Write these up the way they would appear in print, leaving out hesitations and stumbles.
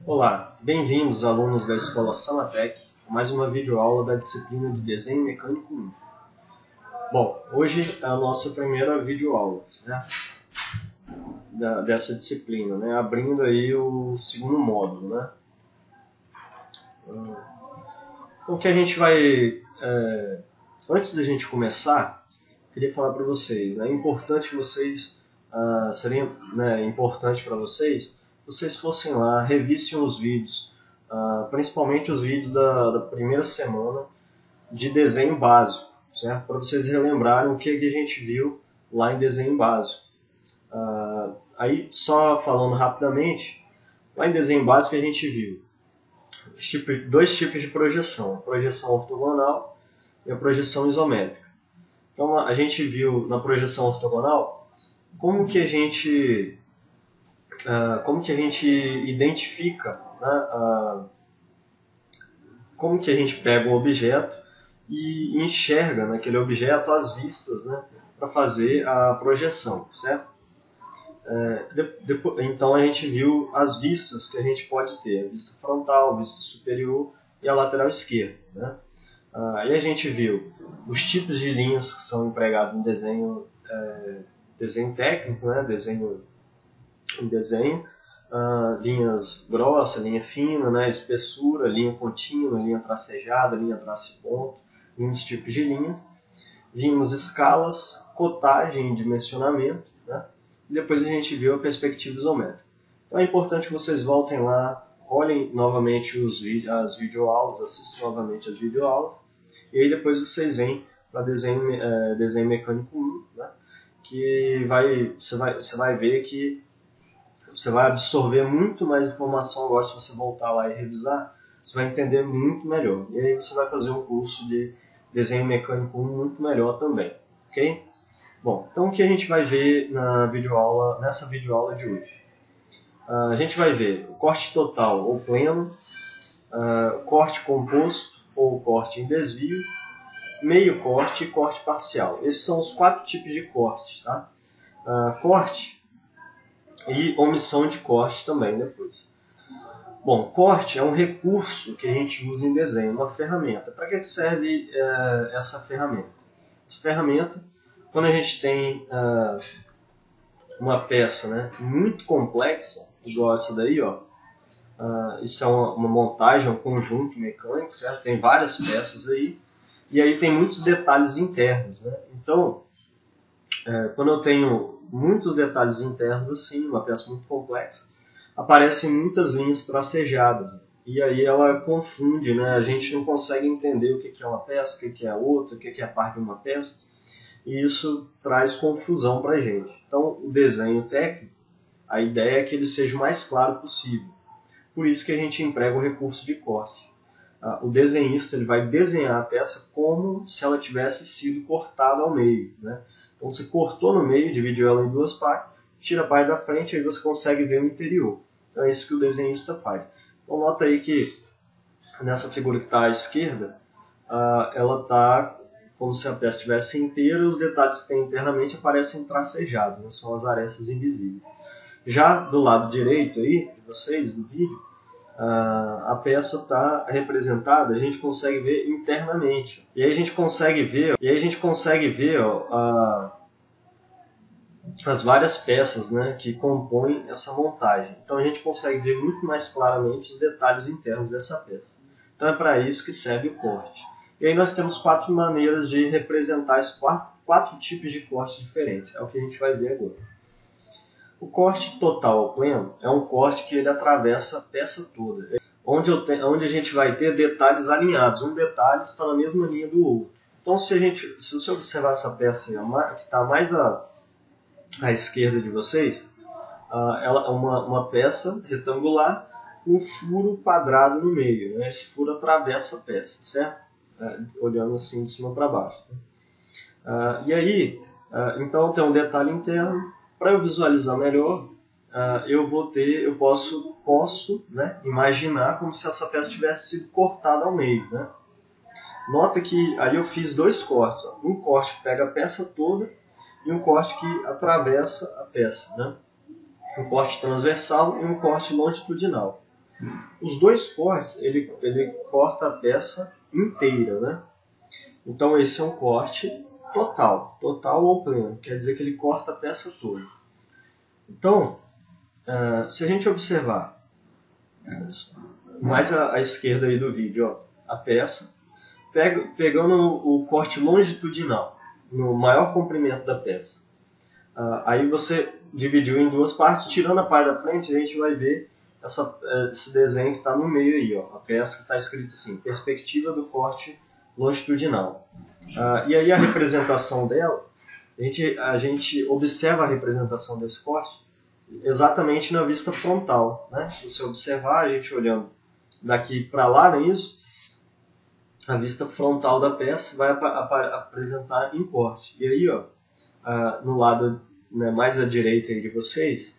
Olá, bem-vindos alunos da Escola Samatec a mais uma videoaula da disciplina de Desenho Mecânico 1. Bom, hoje é a nossa primeira videoaula, né, dessa disciplina, né, abrindo aí o segundo módulo, né. Então, o que a gente vai... antes da gente começar, queria falar para vocês, né, é importante que vocês... seria importante para vocês fossem lá, revissem os vídeos, principalmente os vídeos da primeira semana de desenho básico, certo? Para vocês relembrarem o que a gente viu lá em desenho básico. Aí, só falando rapidamente, lá em desenho básico a gente viu dois tipos de projeção, a projeção ortogonal e a projeção isométrica. Então, a gente viu na projeção ortogonal como que a gente identifica, né, como que a gente pega um objeto e enxerga naquele objeto as vistas, né, para fazer a projeção, certo? Então a gente viu as vistas que a gente pode ter, a vista frontal, a vista superior e a lateral esquerda, né? E a gente viu os tipos de linhas que são empregados em desenho técnico, né, linhas grossas, linha fina, né, espessura, linha contínua, linha tracejada, linha traço e ponto, muitos tipos de linhas. Vimos escalas, cotagem e dimensionamento, né, e depois a gente viu a perspectiva isométrica. Então é importante que vocês voltem lá, olhem novamente as videoaulas, assistam novamente as videoaulas, e aí depois vocês vêm para desenho mecânico 1, né, que você vai ver que você vai absorver muito mais informação agora se você voltar lá e revisar, você vai entender muito melhor. E aí você vai fazer um curso de desenho mecânico 1 muito melhor também, ok? Bom, então o que a gente vai ver nessa videoaula de hoje? A gente vai ver o corte total ou pleno, corte composto ou corte em desvio, meio corte e corte parcial. Esses são os 4 tipos de corte, tá? Corte e omissão de corte também depois. Bom, corte é um recurso que a gente usa em desenho, uma ferramenta. Para que serve essa ferramenta? Essa ferramenta, quando a gente tem uma peça, né, muito complexa, igual essa daí, ó, isso é uma montagem, um conjunto mecânico, certo? Tem várias peças aí, e aí tem muitos detalhes internos, né? Então, quando eu tenho muitos detalhes internos assim, uma peça muito complexa, aparecem muitas linhas tracejadas. E aí ela confunde, né? A gente não consegue entender o que é uma peça, o que é outra, o que é parte de uma peça. E isso traz confusão para a gente. Então, o desenho técnico, a ideia é que ele seja o mais claro possível. Por isso que a gente emprega o recurso de corte. O desenhista ele vai desenhar a peça como se ela tivesse sido cortada ao meio, né? Então você cortou no meio, dividiu ela em duas partes, tira a parte da frente e aí você consegue ver o interior. Então é isso que o desenhista faz. Então nota aí que nessa figura que está à esquerda, ela está como se a peça estivesse inteira e os detalhes que tem internamente aparecem tracejados, né? São as arestas invisíveis. Já do lado direito aí, de vocês, do vídeo, a peça está representada, a gente consegue ver internamente. E aí a gente consegue ver ó, as várias peças, né, que compõem essa montagem. Então a gente consegue ver muito mais claramente os detalhes internos dessa peça. Então é para isso que serve o corte. E aí nós temos 4 maneiras de representar esses 4 tipos de cortes diferentes. É o que a gente vai ver agora. O corte total ao pleno é um corte que ele atravessa a peça toda, onde a gente vai ter detalhes alinhados. Um detalhe está na mesma linha do outro. Então, se você observar essa peça aí, que está mais à esquerda de vocês, ela é uma peça retangular com um furo quadrado no meio, né? Esse furo atravessa a peça, certo? Olhando assim de cima para baixo. E aí, então tem um detalhe interno. Para eu visualizar melhor, eu posso, né, imaginar como se essa peça tivesse sido cortada ao meio, né? Nota que aí eu fiz 2 cortes. Ó. Um corte que pega a peça toda e um corte que atravessa a peça, né? Um corte transversal e um corte longitudinal. Os dois cortes, ele corta a peça inteira, né? Então esse é um corte total ou pleno, quer dizer que ele corta a peça toda. Então, se a gente observar mais à esquerda aí do vídeo, ó, a peça, pegando o corte longitudinal, no maior comprimento da peça. Aí você dividiu em duas partes, tirando a parte da frente, a gente vai ver esse desenho que está no meio aí, ó, a peça que está escrita assim, perspectiva do corte longitudinal. E aí a representação dela, a gente observa a representação desse corte exatamente na vista frontal, né? Se você observar, a gente olhando daqui para lá, não é isso? A vista frontal da peça vai apresentar em corte. E aí, ó, no lado, né, mais à direita aí de vocês,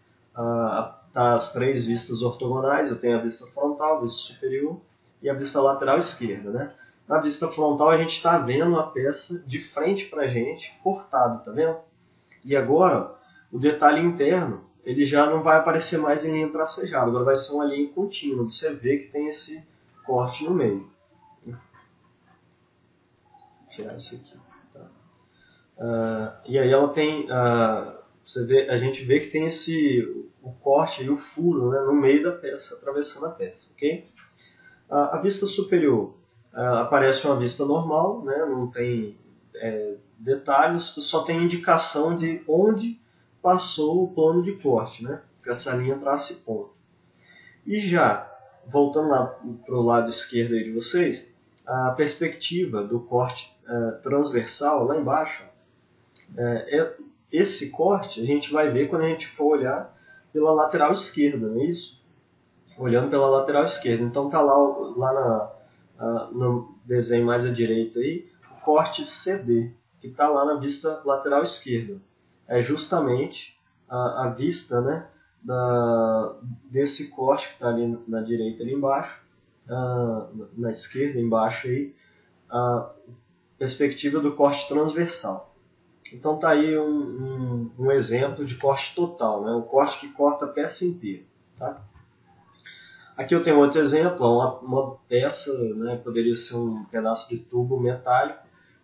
tá as três vistas ortogonais. Eu tenho a vista frontal, a vista superior e a vista lateral esquerda, né? Na vista frontal a gente está vendo a peça de frente para a gente, cortada, tá vendo? E agora, o detalhe interno, ele já não vai aparecer mais em linha tracejada, agora vai ser uma linha contínua. Você vê que tem esse corte no meio. Vou tirar isso aqui. Tá? E aí ela tem, a gente vê que tem o corte e o furo, né, no meio da peça, atravessando a peça, ok? A vista superior aparece uma vista normal, né, não tem detalhes, só tem indicação de onde passou o plano de corte, né, com essa linha traço e ponto. E já, voltando lá para o lado esquerdo aí de vocês, a perspectiva do corte transversal, lá embaixo, esse corte a gente vai ver quando a gente for olhar pela lateral esquerda, não é isso? Olhando pela lateral esquerda. Então está lá no desenho mais à direita aí, o corte CD, que está lá na vista lateral esquerda. É justamente a vista, né, desse corte que está ali na direita, ali embaixo, na esquerda, embaixo aí, a perspectiva do corte transversal. Então está aí um exemplo de corte total, né, um corte que corta a peça inteira. Tá? Aqui eu tenho outro exemplo, uma peça, né, poderia ser um pedaço de tubo metálico,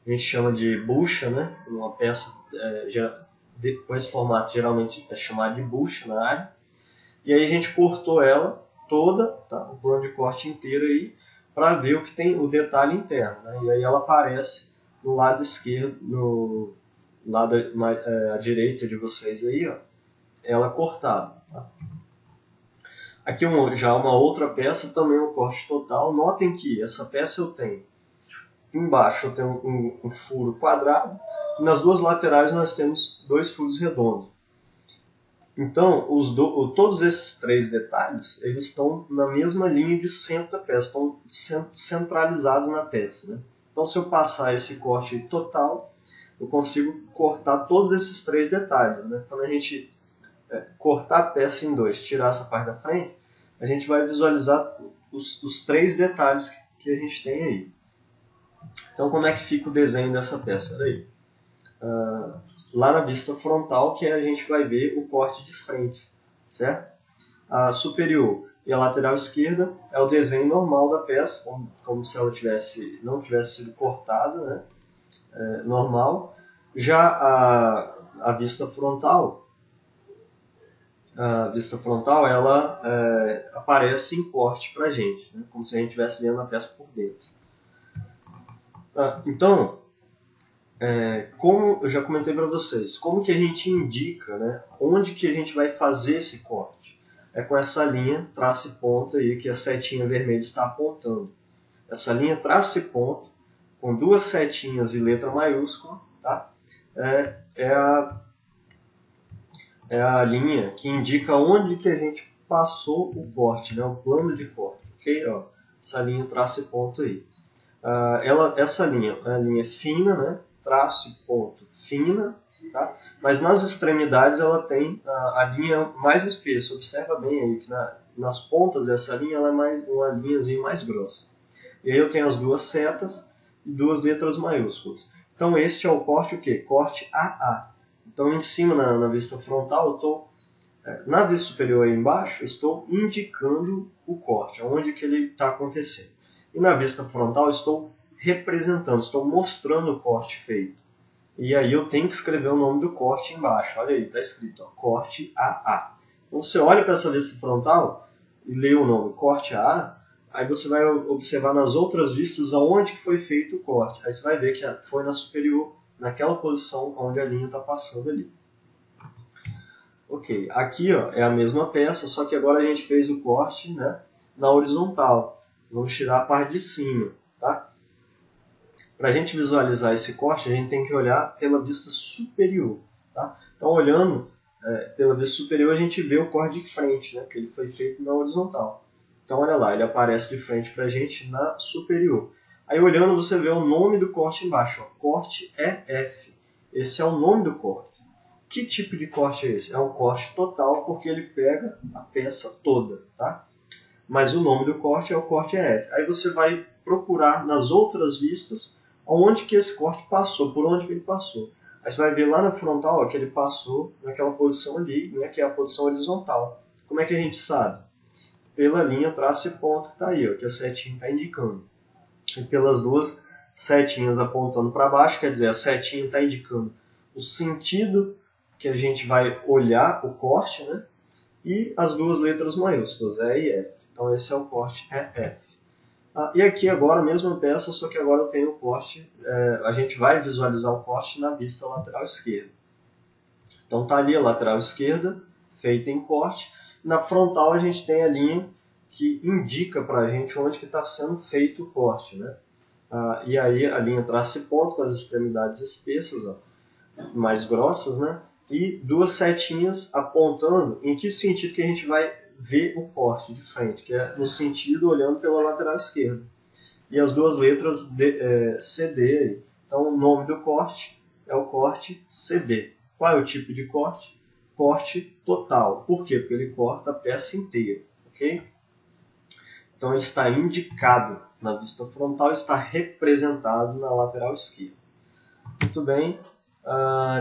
a gente chama de bucha, né, uma peça com esse formato geralmente é chamada de bucha na área, e aí a gente cortou ela toda, tá, o plano de corte inteiro aí, para ver o que tem o detalhe interno, né, e aí ela aparece no lado esquerdo, no lado à direita de vocês aí, ó, ela cortada. Tá? Aqui já uma outra peça, também um corte total. Notem que essa peça eu tenho, embaixo eu tenho um furo quadrado, e nas duas laterais nós temos dois furos redondos. Então, todos esses três detalhes, eles estão na mesma linha de centro da peça, estão centralizados na peça. Né? Então, se eu passar esse corte total, eu consigo cortar todos esses três detalhes. Né? Quando a gente cortar a peça em dois, tirar essa parte da frente, a gente vai visualizar os três detalhes que a gente tem aí. Então, como é que fica o desenho dessa peça? Olha aí. Lá na vista frontal, que a gente vai ver o corte de frente, certo? A superior e a lateral esquerda é o desenho normal da peça, como se ela não tivesse sido cortada, né? Normal. Já a vista frontal, ela aparece em corte para a gente, né? Como se a gente estivesse vendo a peça por dentro. Então, como eu já comentei para vocês, como que a gente indica, né, onde que a gente vai fazer esse corte? É com essa linha traço e ponto aí que a setinha vermelha está apontando. Essa linha traço e ponto, com duas setinhas e letra maiúscula, tá? É a linha que indica onde que a gente passou o corte, né, o plano de corte. Ok? Ó, essa linha traço e ponto aí. Essa linha é a linha fina, né? Traço e ponto fina, tá? Mas nas extremidades ela tem a linha mais espessa. Observa bem aí que nas pontas dessa linha ela é uma linhazinha mais grossa. E aí eu tenho as duas setas e duas letras maiúsculas. Então este é o corte o quê? Corte AA. Então em cima na vista frontal eu estou Na vista superior aí embaixo, eu estou indicando o corte, onde que ele está acontecendo. E na vista frontal, eu estou representando, estou mostrando o corte feito. E aí eu tenho que escrever o nome do corte embaixo. Olha aí, está escrito, ó, corte AA. Então você olha para essa vista frontal e lê o nome corte AA, aí você vai observar nas outras vistas aonde que foi feito o corte. Aí você vai ver que foi na superior, naquela posição onde a linha está passando ali. Ok, aqui ó, é a mesma peça, só que agora a gente fez o corte, né, na horizontal. Vamos tirar a parte de cima, tá? Para a gente visualizar esse corte, a gente tem que olhar pela vista superior, tá? Então, olhando pela vista superior, a gente vê o corte de frente, né, que ele foi feito na horizontal. Então, olha lá, ele aparece de frente para a gente na superior. Aí, olhando, você vê o nome do corte embaixo, ó, corte EF. Esse é o nome do corte. Que tipo de corte é esse? É um corte total, porque ele pega a peça toda, tá? Mas o nome do corte é o corte EF. Aí você vai procurar nas outras vistas onde que esse corte passou, por onde que ele passou. Aí você vai ver lá na frontal ó, que ele passou naquela posição ali, né, que é a posição horizontal. Como é que a gente sabe? Pela linha traço e ponto que está aí, ó, que a setinha está indicando. E pelas duas setinhas apontando para baixo, quer dizer, a setinha está indicando o sentido que a gente vai olhar o corte, né? E as duas letras maiúsculas, E e F. Então esse é o corte EF. E aqui agora a mesma peça, só que agora eu tenho o corte, a gente vai visualizar o corte na vista lateral esquerda. Então está ali a lateral esquerda, feita em corte. Na frontal a gente tem a linha que indica para a gente onde que está sendo feito o corte, né? E aí a linha traça e ponto com as extremidades espessas, ó, mais grossas, né? E duas setinhas apontando em que sentido que a gente vai ver o corte de frente, que é no sentido olhando pela lateral esquerda. E as duas letras CD. Então o nome do corte é o corte CD. Qual é o tipo de corte? Corte total. Por quê? Porque ele corta a peça inteira. Ok? Então ele está indicado na vista frontal, está representado na lateral esquerda. Muito bem.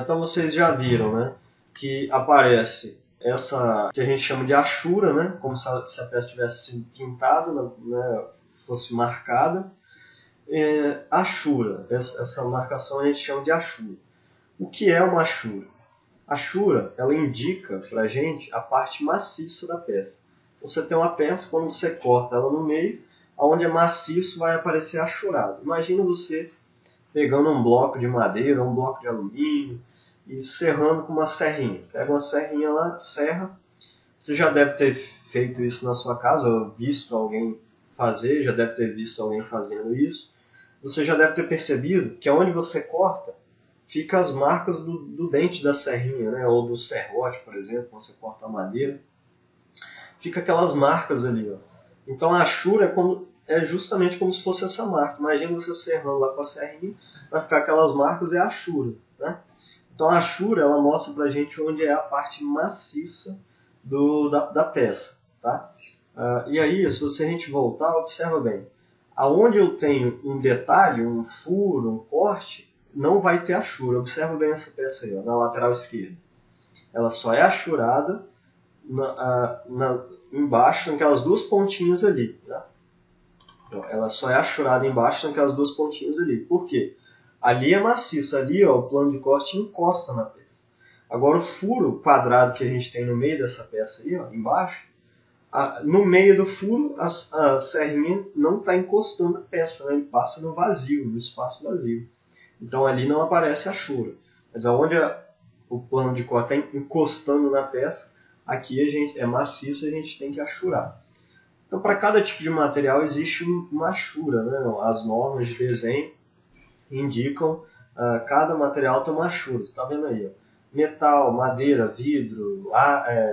Então vocês já viram, né, que aparece essa que a gente chama de achura, né, como se a peça tivesse sido pintada, né, fosse marcada. Achura, essa marcação a gente chama de achura. O que é uma achura? A achura, ela indica para a gente a parte maciça da peça. Você tem uma peça, quando você corta ela no meio, onde é maciço vai aparecer achurado. Imagina você pegando um bloco de madeira, um bloco de alumínio e serrando com uma serrinha. Pega uma serrinha lá, serra. Você já deve ter feito isso na sua casa, ou visto alguém fazer, já deve ter visto alguém fazendo isso. Você já deve ter percebido que onde você corta, fica as marcas do dente da serrinha, né? Ou do serrote, por exemplo, quando você corta a madeira. Fica aquelas marcas ali, ó. Então a achura é justamente como se fosse essa marca. Imagina você serrando lá com a serrinha, vai ficar aquelas marcas, é a achura, né? Então a achura, ela mostra pra gente onde é a parte maciça da peça, tá? E aí, se a gente voltar, observa bem. Aonde eu tenho um detalhe, um furo, um corte, não vai ter achura. Observa bem essa peça aí, ó, na lateral esquerda. Ela só é achurada embaixo, naquelas duas pontinhas ali, né? Ela só é achurada embaixo naquelas duas pontinhas ali. Por quê? Ali é maciço, ali ó, o plano de corte encosta na peça. Agora o furo quadrado que a gente tem no meio dessa peça aí, ó, embaixo, no meio do furo a serrinha não está encostando a peça, né? Ele passa no vazio, no espaço vazio. Então ali não aparece achura. Mas aonde o plano de corte está encostando na peça, aqui é maciço, a gente tem que achurar. Então, para cada tipo de material existe uma achura, né? As normas de desenho indicam cada material tem uma achura. Você está vendo aí, ó. Metal, madeira, vidro,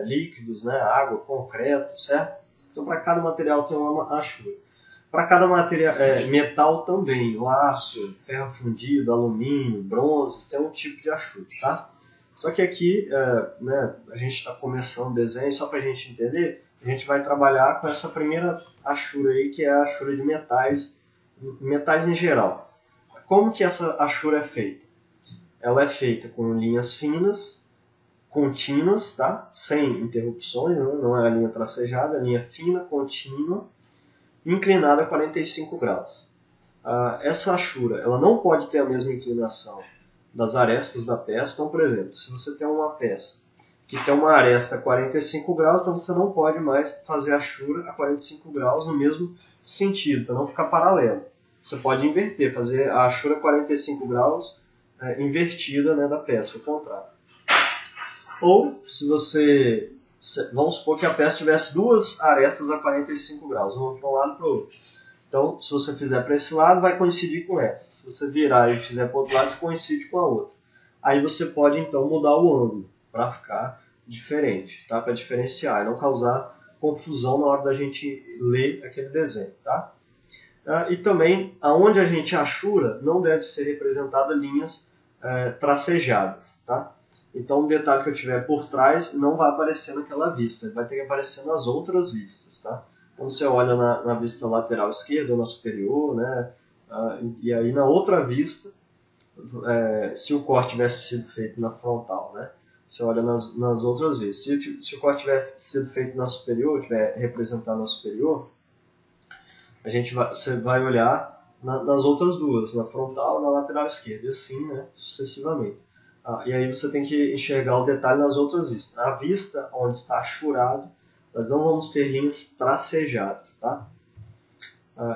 líquidos, né? Água, concreto, certo? Então, para cada material tem uma achura. Para cada metal também, o aço, ferro fundido, alumínio, bronze, tem um tipo de achura, tá? Só que aqui, né, a gente está começando o desenho, só para a gente entender, a gente vai trabalhar com essa primeira achura aí, que é a achura de metais em geral. Como que essa achura é feita? Ela é feita com linhas finas, contínuas, tá? Sem interrupções, né? Não é a linha tracejada, é a linha fina, contínua, inclinada a 45 graus. Essa achura ela não pode ter a mesma inclinação das arestas da peça. Então, por exemplo, se você tem uma peça que tem uma aresta a 45 graus, então você não pode mais fazer a achura a 45 graus no mesmo sentido, para não ficar paralelo. Você pode inverter, fazer a achura 45 graus invertida, né, da peça, o contrário. Ou, se você... Vamos supor que a peça tivesse duas arestas a 45 graus, uma para um lado e para o outro. Então, se você fizer para esse lado, vai coincidir com essa. Se você virar e fizer para o outro lado, você coincide com a outra. Aí você pode, então, mudar o ângulo para ficar diferente, tá? Para diferenciar e não causar confusão na hora da gente ler aquele desenho, tá? E também, aonde a gente achura, não deve ser representada linhas tracejadas, tá? Então, o detalhe que eu tiver por trás não vai aparecer naquela vista, ele vai ter que aparecer nas outras vistas, tá? Então, você olha na vista lateral esquerda ou na superior, né? E aí na outra vista, se o corte tivesse sido feito na frontal, né? Você olha nas outras vistas. Se o corte tiver sido feito na superior, tiver representado na superior, você vai olhar nas outras duas, na frontal e na lateral esquerda, e assim, né, sucessivamente. E aí você tem que enxergar o detalhe nas outras vistas. Na vista onde está achurado, nós não vamos ter linhas tracejadas, tá?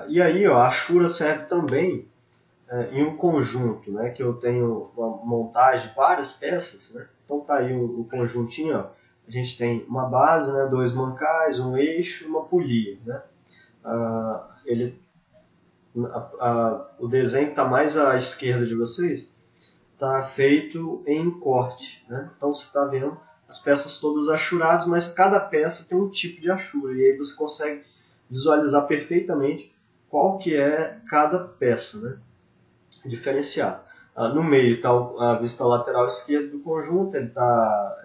E aí, ó, a achura serve também em um conjunto, né, que eu tenho uma montagem de várias peças, né? Então tá aí o conjuntinho, ó. A gente tem uma base, né, dois mancais, um eixo e uma polia, né? O desenho que está mais à esquerda de vocês está feito em corte, né? Então você está vendo as peças todas achuradas, mas cada peça tem um tipo de achura, e aí você consegue visualizar perfeitamente qual que é cada peça, né? Diferenciar. No meio está a vista lateral esquerda do conjunto, ele está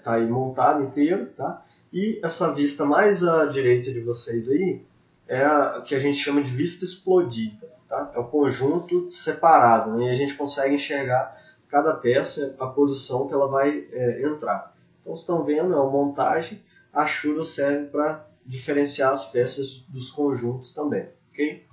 aí montado inteiro, tá? E essa vista mais à direita de vocês aí é a que a gente chama de vista explodida, tá? É o conjunto separado, né? E a gente consegue enxergar cada peça, a posição que ela vai entrar. Então, vocês estão vendo, é uma montagem, a achura serve para diferenciar as peças dos conjuntos também, ok?